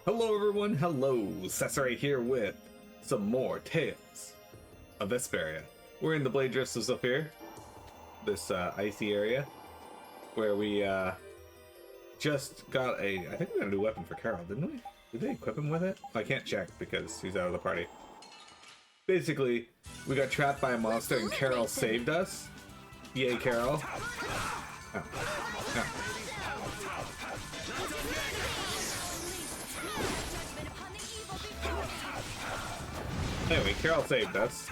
Hello everyone, hello, Cesare here with some more Tales of Vesperia. We're in the Blade Drifts of Zephyr, this icy area, where we just got I think we got a new weapon for Carol, didn't we? Did they equip him with it? I can't check because he's out of the party. Basically, we got trapped by a monster and Carol saved us. Yay, Carol. Oh. Oh. Anyway, Carol saved us.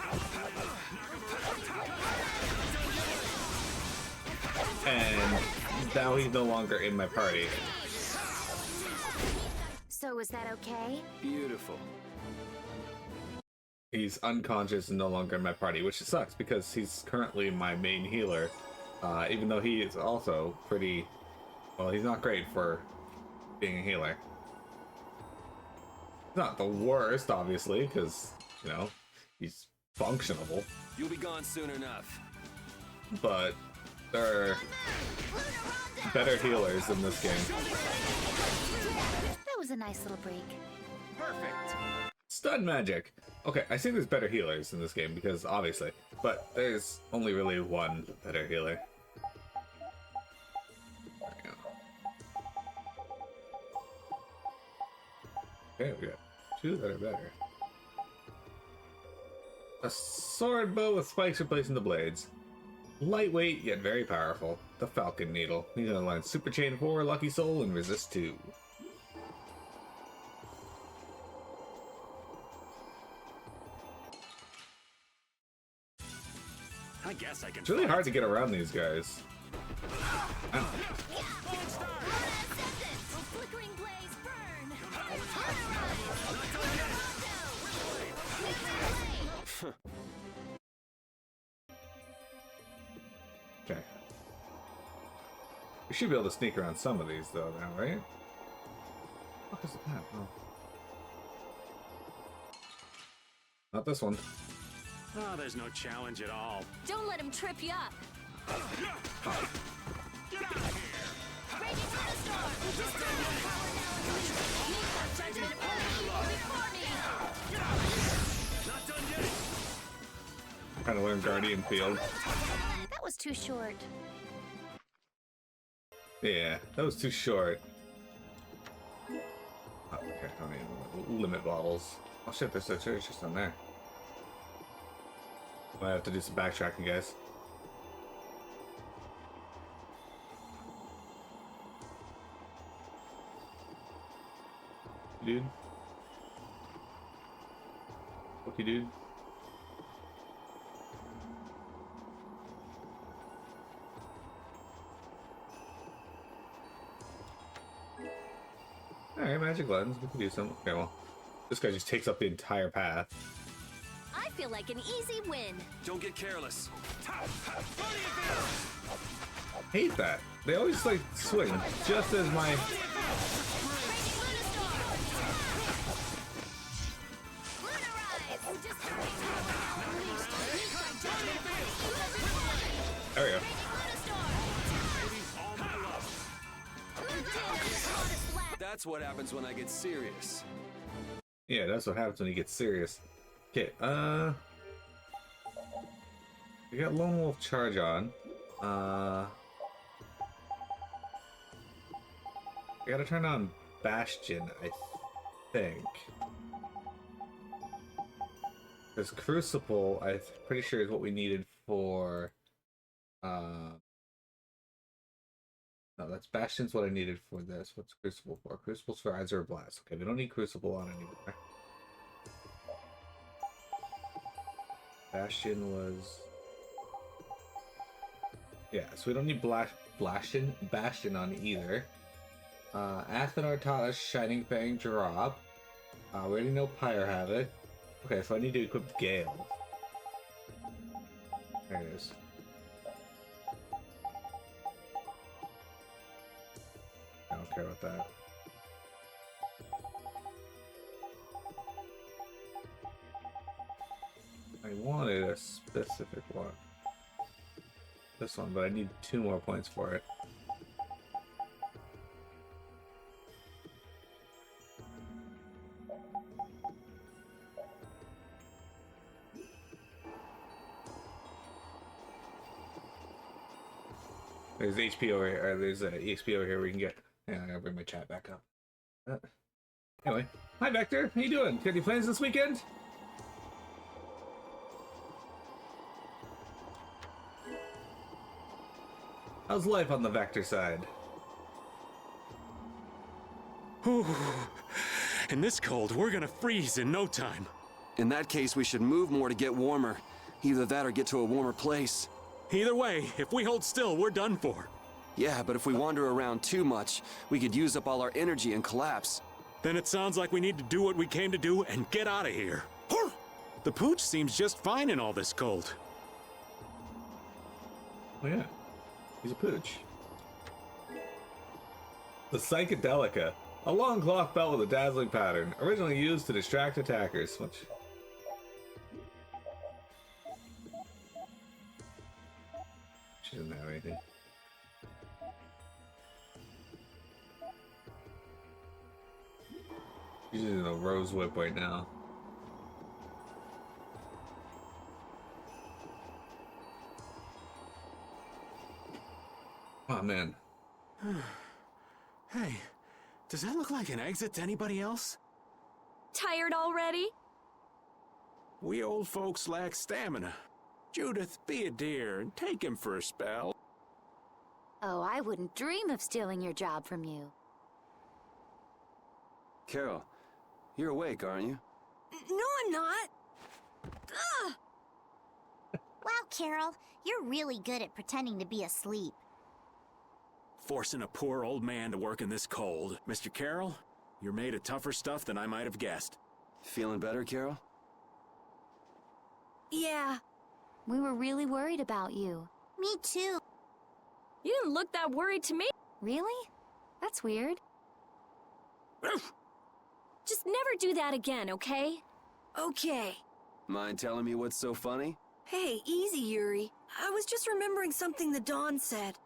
And now he's no longer in my party. So is that okay? Beautiful. He's unconscious and no longer in my party, which sucks because he's currently my main healer. Even though he is also pretty... Well, he's not great for being a healer. Not the worst, obviously, because, you know, he's functionable. You'll be gone soon enough. But there are better healers in this game. That was a nice little break. Perfect. Stun magic! Okay, I think there's better healers in this game because, obviously, but there's only really one better healer. There we go. Okay, we got two that are better. A sword bow with spikes replacing the blades. Lightweight, yet very powerful. The Falcon Needle. Needle aligns Super Chain 4, Lucky Soul, and Resist 2. I guess I can. It's really hard to get around these guys. Oh. Okay. We should be able to sneak around some of these, though, now, right? What is that? Oh. Not this one. Oh, there's no challenge at all. Don't let him trip you up. Get out of here! Raging Thunderstorm! Just turn your power now and meet that judgment upon the evil before me! Get out of here! Not done yet! Trying to learn Guardian Field. That was too short. Yeah, that was too short. Oh, okay, I don't need limit bottles. Oh shit, there's a church just on there. Might have to do some backtracking, guys. Dude. Okay, dude. Alright, magic lens. We can do some. Okay, well, this guy just takes up the entire path. I feel like an easy win. Don't get careless. Hate that. They always like swing just as my. There we go. That's what happens when I get serious. Yeah, that's what happens when you get serious. Okay, we got Lone Wolf Charge on. I gotta turn on Bastion, I think. Because Crucible, I'm pretty sure is what we needed for, no, that's Bastion's what I needed for this. What's Crucible for? Crucible's for Azure Blast. Okay, we don't need Crucible on anymore. Bastion was... Yeah, so we don't need Bastion on either. Athanar taught us Shining Fang drop. We already know Pyre Havoc. Okay, so I need to equip Gale. There it is. I don't care about that. I wanted a specific one. This one, but I need 2 more points for it. There's HP over here, or there's EXP over here we can get. Yeah, I gotta bring my chat back up. Anyway, hi Vector, how you doing? Got any plans this weekend? How's life on the Vector side? Ooh. In this cold, we're gonna freeze in no time. In that case, we should move more to get warmer. Either that or get to a warmer place. Either way, if we hold still, we're done for. Yeah, but if we wander around too much, we could use up all our energy and collapse. Then it sounds like we need to do what we came to do and get out of here. The pooch seems just fine in all this cold. Oh yeah, he's a pooch. The Psychedelica, a long cloth belt with a dazzling pattern, originally used to distract attackers. Which... She doesn't have anything. She's using a rose whip right now. Oh man. Hey, does that look like an exit to anybody else? Tired already? We old folks lack stamina. Judith, be a dear and take him for a spell. Oh, I wouldn't dream of stealing your job from you. Carol, you're awake, aren't you? No, I'm not. Ugh. Wow, Carol, you're really good at pretending to be asleep. Forcing a poor old man to work in this cold. Mr. Carroll, you're made of tougher stuff than I might have guessed. Feeling better, Carol? Yeah. We were really worried about you. Me too. You didn't look that worried to me. Really? That's weird. Just never do that again, okay? Okay. Mind telling me what's so funny? Hey, easy, Yuri. I was just remembering something the Dawn said.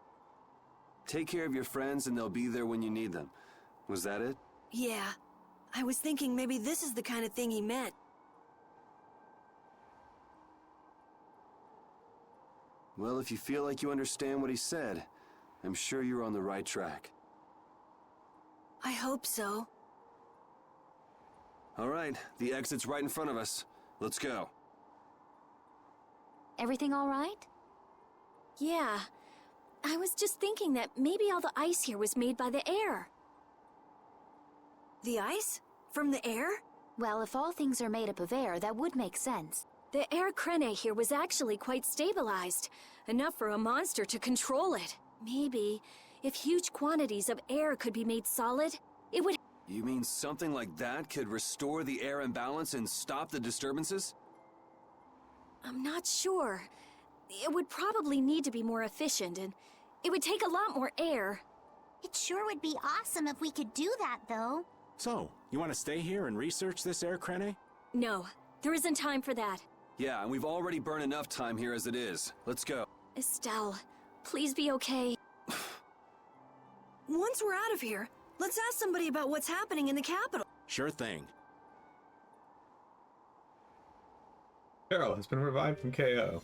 Take care of your friends and they'll be there when you need them. Was that it? Yeah. I was thinking maybe this is the kind of thing he meant. Well, if you feel like you understand what he said, I'm sure you're on the right track. I hope so. All right, the exit's right in front of us. Let's go. Everything all right? Yeah. I was just thinking that maybe all the ice here was made by the air. The ice? From the air? Well, if all things are made up of air, that would make sense. The air crene here was actually quite stabilized, enough for a monster to control it. Maybe, if huge quantities of air could be made solid, it would... You mean something like that could restore the air imbalance and stop the disturbances? I'm not sure. It would probably need to be more efficient, and it would take a lot more air. It sure would be awesome if we could do that, though. So, you want to stay here and research this air crane? No, there isn't time for that. Yeah, and we've already burned enough time here as it is. Let's go. Estelle, please be okay. Once we're out of here, let's ask somebody about what's happening in the capital. Sure thing. Carol has been revived from KO.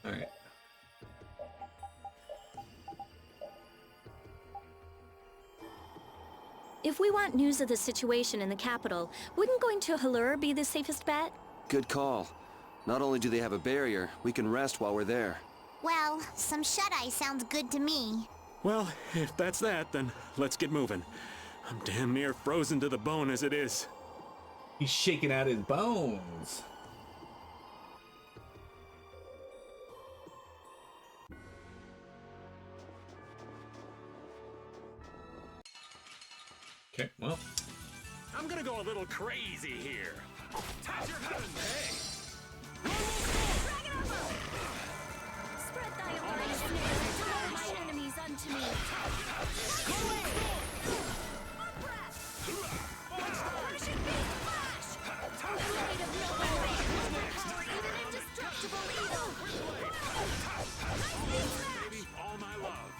Alright. If we want news of the situation in the capital, wouldn't going to Halur be the safest bet? Good call. Not only do they have a barrier, we can rest while we're there. Well, some shut-eye sounds good to me. Well, if that's that, then let's get moving. I'm damn near frozen to the bone as it is. He's shaking out his bones. Okay, well. I'm gonna go a little crazy here. Touch your heaven, hey! Spread thy abundant snares to all my enemies unto me. Go away! Worship me, flash! The blade of noble fate will overpower even indestructible evil. Baby, all my love.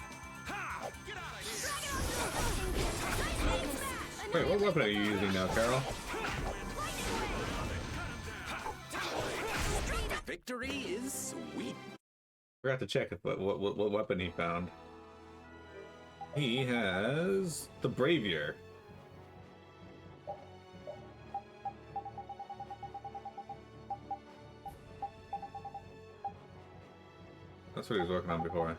Ha! Get out of here! Nice name, Wait, what weapon are you using now, Carol? Victory is sweet. Forgot to check what weapon he found. He has the Bravier. That's what he was working on before.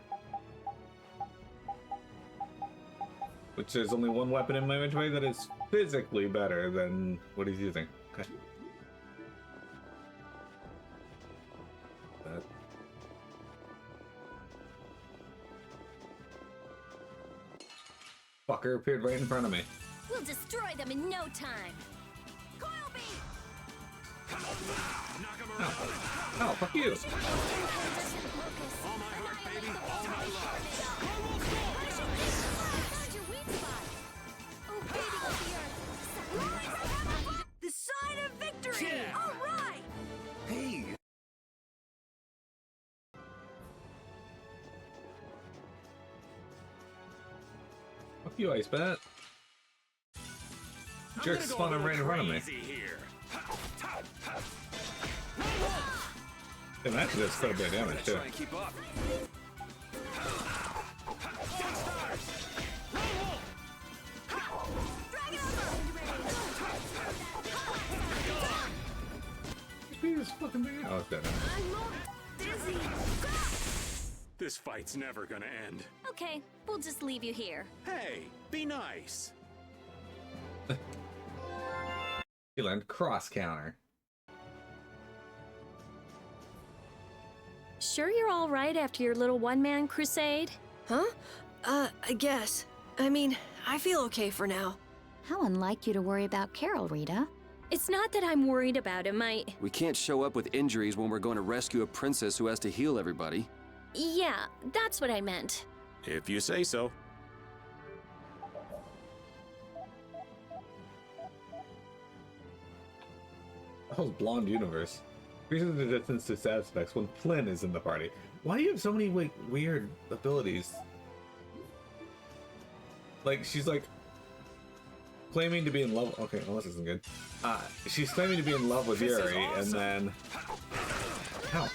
Which there's only one weapon in my inventory that is physically better than what he's using. Okay. That. Fucker appeared right in front of me. We'll destroy them in no time. Coil beam! Oh, fuck you! All my heart, baby. All my love. The sign of victory! Yeah. All right! Hey. Fuck you, Ice Bat. Jerk spawning right in front of me. Here. And that does quite a bit of damage too. Try and keep up. This fucking thing. Oh, it's dead. This fight's never gonna end. Okay, we'll just leave you here. Hey, be nice. He learned cross counter. Sure you're all right after your little one-man crusade? Huh? I guess. I mean, I feel okay for now. How unlike you to worry about Carol, Rita. It's not that I'm worried about him, We can't show up with injuries when we're going to rescue a princess who has to heal everybody. Yeah, that's what I meant. If you say so. The whole blonde universe. Increases the distance to stat specs when Flynn is in the party. Why do you have so many like weird abilities? Like she's like claiming to be in love. Okay, well this isn't good. She's claiming to be in love with Yuri, and then ow.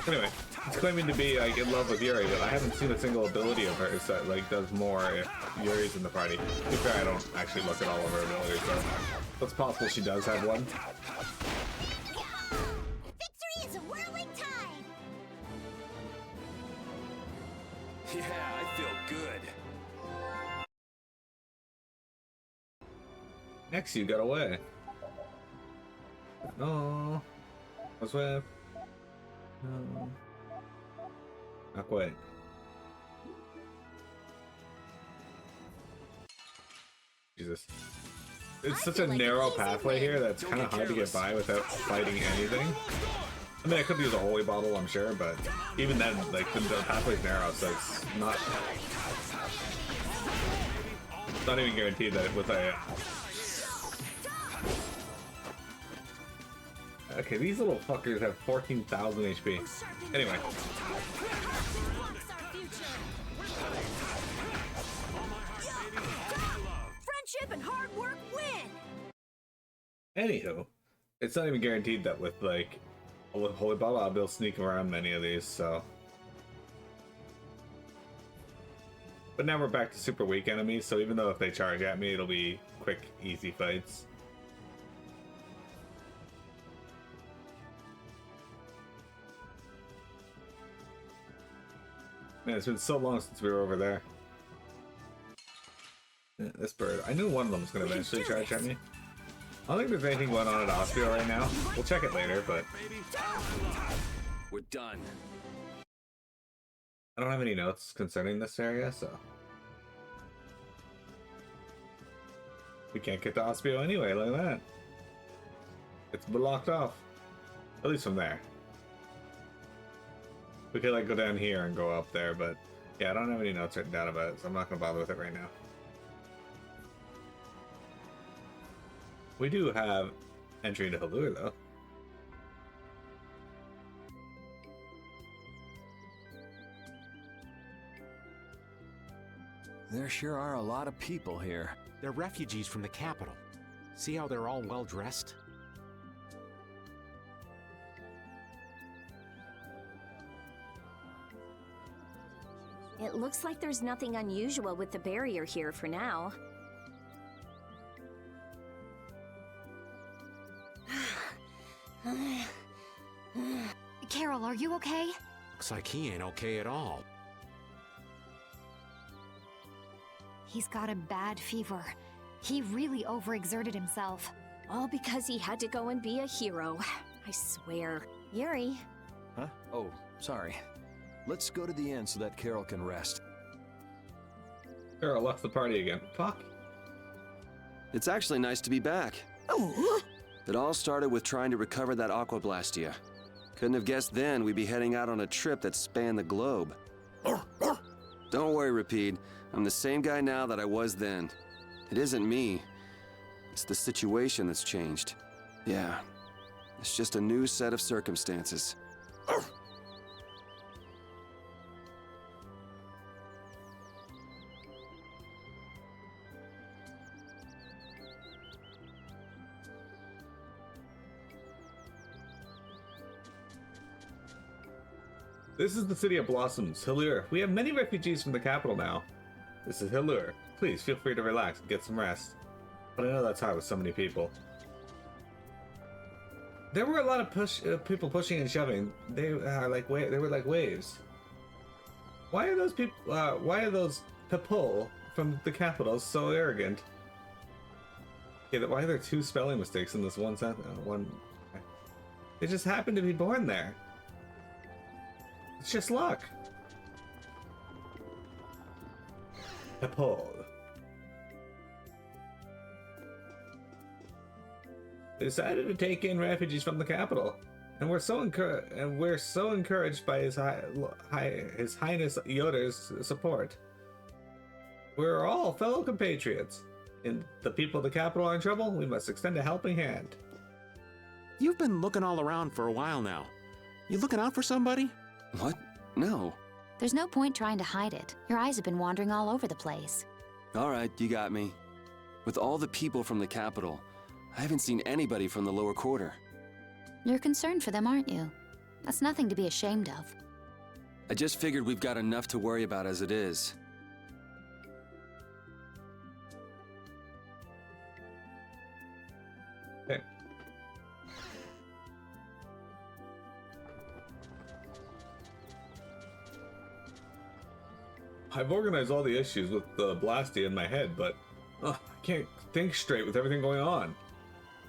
Anyway, he's claiming to be like in love with Yuri, but I haven't seen a single ability of hers that like does more if Yuri's in the party. To be fair, I don't actually look at all of her abilities, so it's possible she does have one. Victory is a whirling tide! Yeah, I feel good. Next, you got away. No, what's with? No, not quite. Jesus. It's such a narrow pathway here that's kind of hard to get by without fighting anything. I mean, I could use a holy bottle, I'm sure, but even then, like, the pathway's narrow, so it's not even guaranteed that with a... Okay, these little fuckers have 14,000 HP. Anyway. Friendship and hard work win! Anywho, it's not even guaranteed that with, like, with Holy Bottle, I'll be able to sneak around many of these, so... But now we're back to super weak enemies, so even though if they charge at me, it'll be quick, easy fights. Man, it's been so long since we were over there. Yeah, this bird. I knew one of them was going to eventually charge at me. I don't think there's anything going on at Ospio right now. We'll check it later, but... We're done. I don't have any notes concerning this area, so... We can't get to Ospio anyway, look at that. It's blocked off. At least from there. We could like go down here and go up there, but yeah, I don't have any notes written down about it, so I'm not gonna bother with it right now. We do have entry into Halur though. There sure are a lot of people here. They're refugees from the capital. See how they're all well dressed? It looks like there's nothing unusual with the barrier here for now. Carol, are you okay? Looks like he ain't okay at all. He's got a bad fever. He really overexerted himself. All because he had to go and be a hero. I swear. Yuri. Huh? Oh, sorry. Let's go to the inn so that Carol can rest. Carol left the party again. Fuck. It's actually nice to be back. It all started with trying to recover that Aquablastia. Couldn't have guessed then we'd be heading out on a trip that spanned the globe. Don't worry, Rapide. I'm the same guy now that I was then. It isn't me. It's the situation that's changed. Yeah. It's just a new set of circumstances. This is the city of blossoms, Halur. We have many refugees from the capital now. This is Halur. Please feel free to relax and get some rest. But I know that's hard with so many people. There were a lot of people pushing and shoving. They are like they were like waves. Why are those people? Why are those people from the capital so arrogant? Okay, why are there two spelling mistakes in this one sentence? They just happened to be born there. It's just luck. People. They decided to take in refugees from the capital, and we're so encouraged by His Highness Yoder's support. We're all fellow compatriots, and the people of the capital are in trouble. We must extend a helping hand. You've been looking all around for a while now. You looking out for somebody? What? No. There's no point trying to hide it. Your eyes have been wandering all over the place. All right, you got me. With all the people from the capital, I haven't seen anybody from the lower quarter. You're concerned for them, aren't you? That's nothing to be ashamed of. I just figured we've got enough to worry about as it is. Okay. I've organized all the issues with the Blastia in my head, but I can't think straight with everything going on.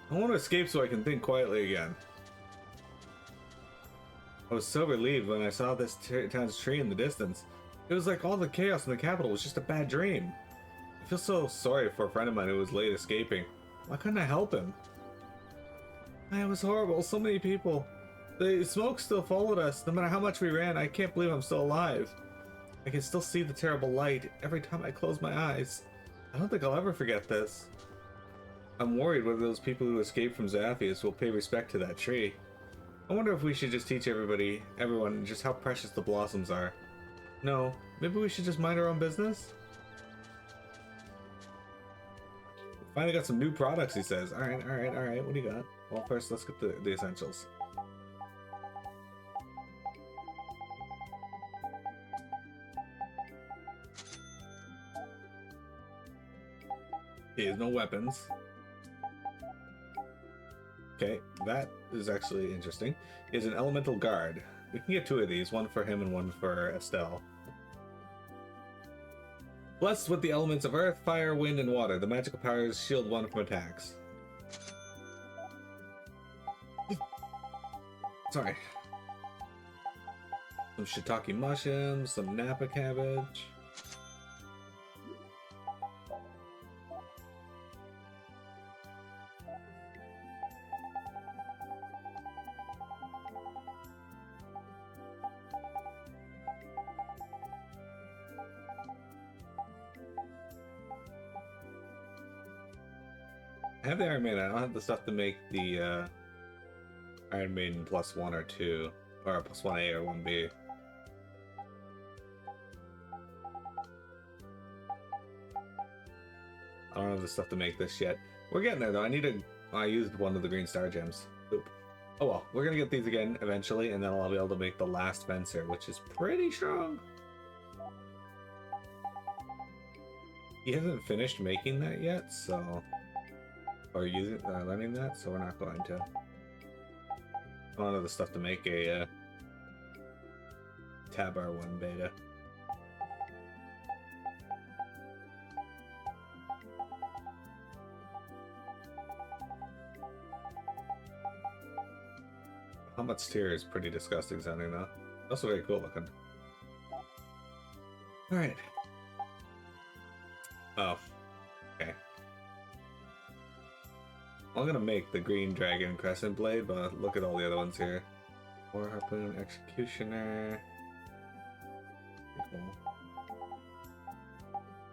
I want to escape so I can think quietly again. I was so relieved when I saw this town's tree in the distance. It was like all the chaos in the capital was just a bad dream. I feel so sorry for a friend of mine who was late escaping. Why couldn't I help him? It was horrible. So many people. The smoke still followed us. No matter how much we ran, I can't believe I'm still alive. I can still see the terrible light every time I close my eyes. I don't think I'll ever forget this. I'm worried whether those people who escaped from Zaphius will pay respect to that tree. I wonder if we should just teach everyone just how precious the blossoms are. No, maybe we should just mind our own business? Finally got some new products, he says. Alright, what do you got? Well, first let's get the essentials. He has no weapons. Okay, that is actually interesting. He has an elemental guard. We can get two of these, one for him and one for Estelle. Blessed with the elements of earth, fire, wind, and water. The magical powers shield one from attacks. Sorry. Some shiitake mushrooms, some napa cabbage. I have the Iron Maiden. I don't have the stuff to make the Iron Maiden +1 or 2, or +1A or 1B. I don't have the stuff to make this yet. We're getting there though. I used one of the green star gems. Oop. Oh well, we're gonna get these again eventually, and then I'll be able to make the last fencer, which is pretty strong. He hasn't finished making that yet, so or learning that, so we're not going to. I don't have the stuff to make a Tab R1 beta. Helmet's tier is pretty disgusting sounding though. Also very cool looking. Alright. Oh. Okay. I'm gonna make the green dragon crescent blade, but look at all the other ones here. War harpoon, executioner. Cool.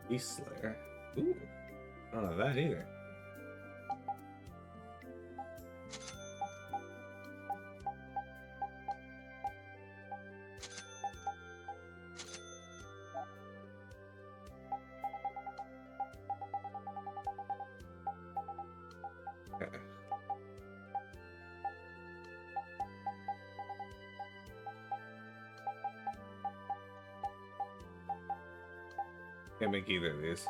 Beast slayer. Ooh. I don't know that either. Okay. Can't make either of these.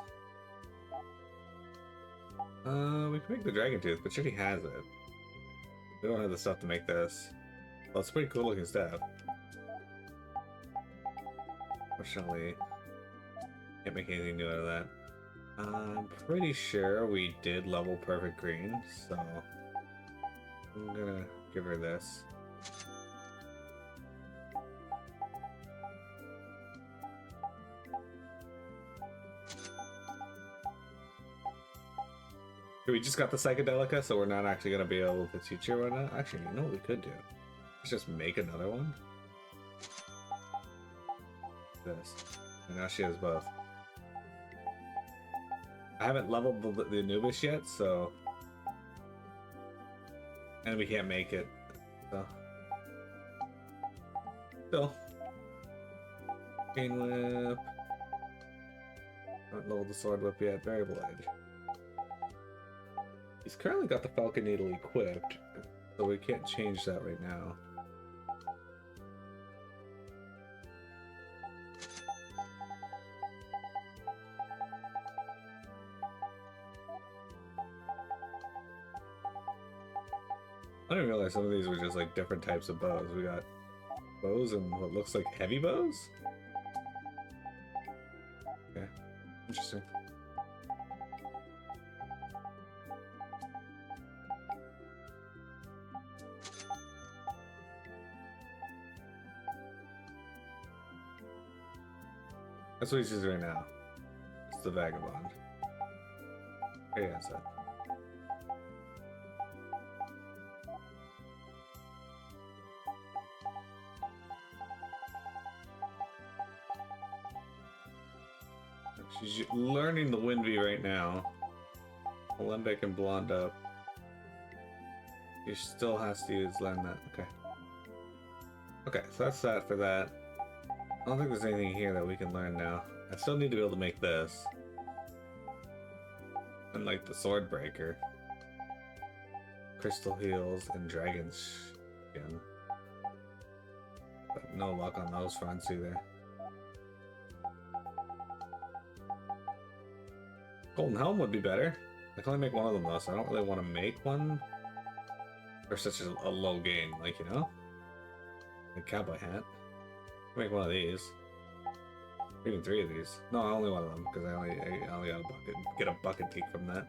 We can make the dragon tooth, but Shitty has it. We don't have the stuff to make this. Well, it's a pretty cool looking staff. Fortunately, can't make anything new out of that. I'm pretty sure we did level perfect green, so I'm gonna give her this. We just got the Psychedelica, so we're not actually gonna be able to teach her right now. Actually, you know what we could do? Let's just make another one. This. And now she has both. I haven't leveled the Anubis yet, so... And we can't make it, so... Still. Chain Whip. Haven't leveled the Sword Whip yet. Variable Edge. He's currently got the Falcon Needle equipped, so we can't change that right now. I didn't realize some of these were just like different types of bows. We got bows and what looks like heavy bows? Okay, interesting. That's what he's using right now. It's the Vagabond. Okay, that's it. She's learning the Windbee right now. Alembic and Blonde up. She still has to learn that. Okay. Okay, so that's that for that. I don't think there's anything here that we can learn now. I still need to be able to make this. And like the Sword Breaker. Crystal Heels and Dragon's Skin. But no luck on those fronts either. Golden Helm would be better. I can only make one of them though, so I don't really want to make one for such a low gain, like, you know? A cowboy hat. Make one of these. Even 3 of these. No, only one of them, because I only got a bucket, get a bucket teak from that.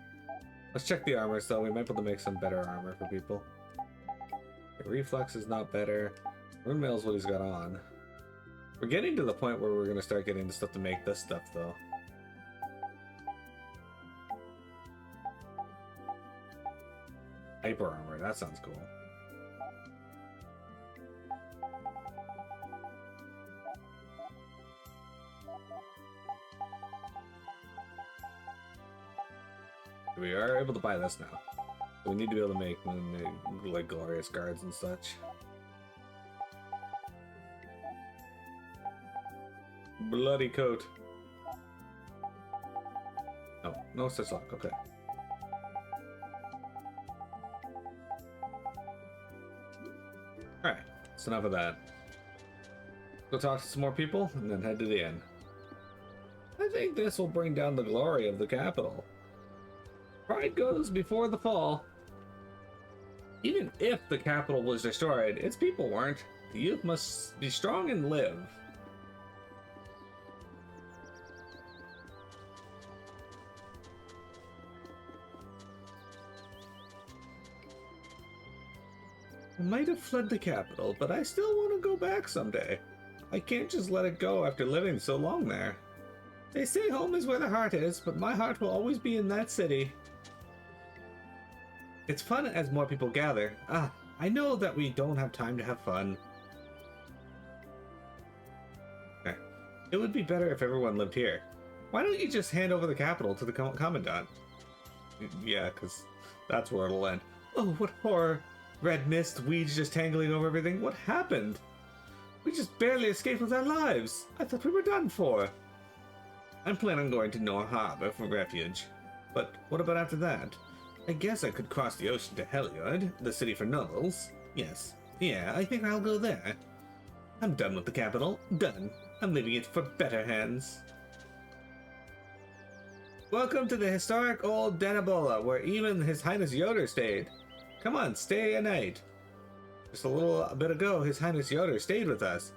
Let's check the armor, so we might be able to make some better armor for people. Okay, Reflex is not better. Rune Mail is what he's got on. We're getting to the point where we're going to start getting the stuff to make this stuff, though. Hyper armor, that sounds cool. We are able to buy this now. We need to be able to make like glorious guards and such. Bloody coat. Oh, no such luck. Okay. Alright, that's enough of that. Go talk to some more people and then head to the inn. I think this will bring down the glory of the capital. Pride goes before the fall. Even if the capital was destroyed, its people weren't. The youth must be strong and live. I might have fled the capital, but I still want to go back someday. I can't just let it go after living so long there. They say home is where the heart is, but my heart will always be in that city. It's fun as more people gather. I know that we don't have time to have fun. Okay. It would be better if everyone lived here. Why don't you just hand over the capital to the commandant? Yeah, because that's where it'll end. Oh, what horror. Red mist, weeds just tangling over everything. What happened? We just barely escaped with our lives. I thought we were done for. I'm planning on going to Nor Harbor for refuge. But what about after that? I guess I could cross the ocean to Heliod, the city for nobles. Yes. Yeah, I think I'll go there. I'm done with the capital. Done. I'm leaving it for better hands. Welcome to the historic old Danabola, where even His Highness Yoder stayed. Come on, stay a night. Just a little bit ago, His Highness Yoder stayed with us.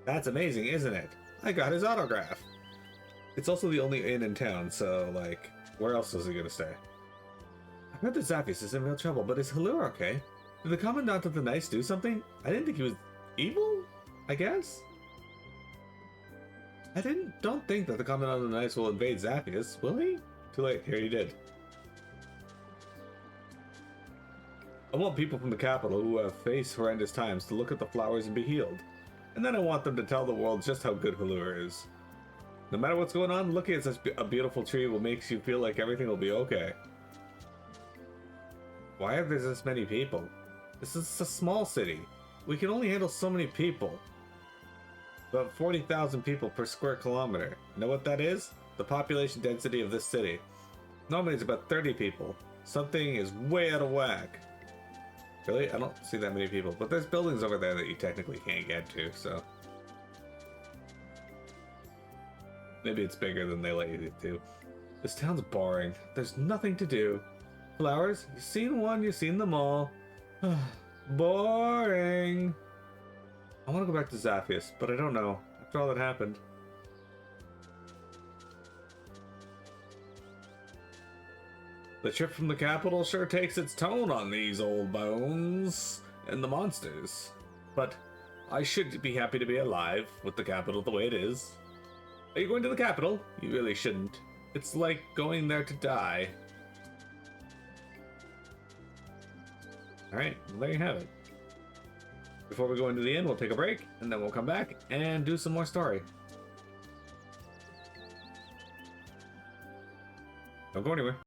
That's amazing, isn't it? I got his autograph. It's also the only inn in town, so, like, where else is he gonna stay? I heard that Zappius is in real trouble, but is Halur okay? Did the Commandant of the Knights do something? I didn't think he was evil, I guess? Don't think that the Commandant of the Knights will invade Zappius, will he? Too late, here he did. I want people from the capital who have faced horrendous times to look at the flowers and be healed. And then I want them to tell the world just how good Halur is. No matter what's going on, looking at such a beautiful tree will make you feel like everything will be okay. Why are there this many people? This is a small city. We can only handle so many people. About 40,000 people per square kilometer. Know what that is? The population density of this city. Normally it's about 30 people. Something is way out of whack. Really? I don't see that many people. But there's buildings over there that you technically can't get to, so... Maybe it's bigger than they let you do. This town's boring. There's nothing to do. Flowers? You've seen one, you've seen them all. Boring. I want to go back to Zappius, but I don't know. After all that happened. The trip from the capital sure takes its tone on these old bones and the monsters. But I should be happy to be alive with the capital the way it is. Are you going to the capital? You really shouldn't. It's like going there to die. Alright, well, there you have it. Before we go into the inn, we'll take a break, and then we'll come back and do some more story. Don't go anywhere.